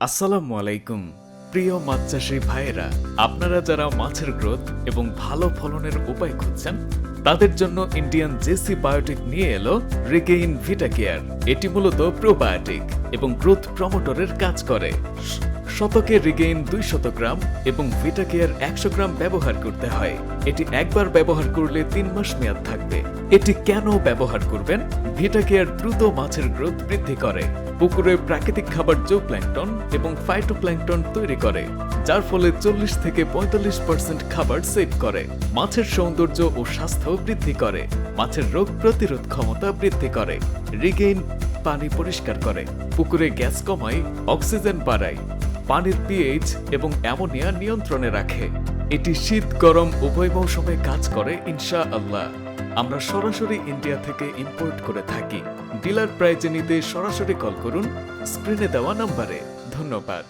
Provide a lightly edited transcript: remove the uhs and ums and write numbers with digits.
আসসালামু আলাইকুম প্রিয় মাছ চাষী ভাইয়েরা, আপনারা যারা মাছের গ্রোথ এবং ভালো ফলনের উপায় খুঁজছেন তাদের জন্য ইন্ডিয়ান জেসি বায়োটিক নিয়ে এলো রিগেইন ভিটা কেয়ার। এটি মূলত প্রোবায়োটিক এবং গ্রোথ প্রমোটরের কাজ করে। শতকে রিগেইন 200 গ্রাম এবং ভিটা কেয়ার 100 গ্রাম ব্যবহার করতে হয়। এটি একবার ব্যবহার করলে 3 মাস মেয়াদ থাকবে। এটি কেন ব্যবহার করবেন? ভিটা কেয়ার দ্রুত মাছের গ্রোথ বৃদ্ধি করে, পুকুরে প্রাকৃতিক খাবার জুপ্ল্যাঙ্কটন এবং ফাইটোপ্ল্যাঙ্কটন তৈরি করে, যার ফলে 40 থেকে 45% খাবার সেভ করে, মাছের সৌন্দর্য ও স্বাস্থ্য বৃদ্ধি করে, মাছের রোগ প্রতিরোধ ক্ষমতা বৃদ্ধি করে। রিগেইন পানি পরিষ্কার করে, পুকুরে গ্যাস কমায়, অক্সিজেন বাড়ায়, পানির পিএইচ এবং অ্যামোনিয়া নিয়ন্ত্রণে রাখে। এটি শীত গরম উভয় মৌসুমে কাজ করে ইনশাআল্লাহ। আমরা সরাসরি ইন্ডিয়া থেকে ইম্পোর্ট করে থাকি। ডিলার প্রাইজে নিতে সরাসরি কল করুন স্ক্রিনে দেওয়া নম্বরে। ধন্যবাদ।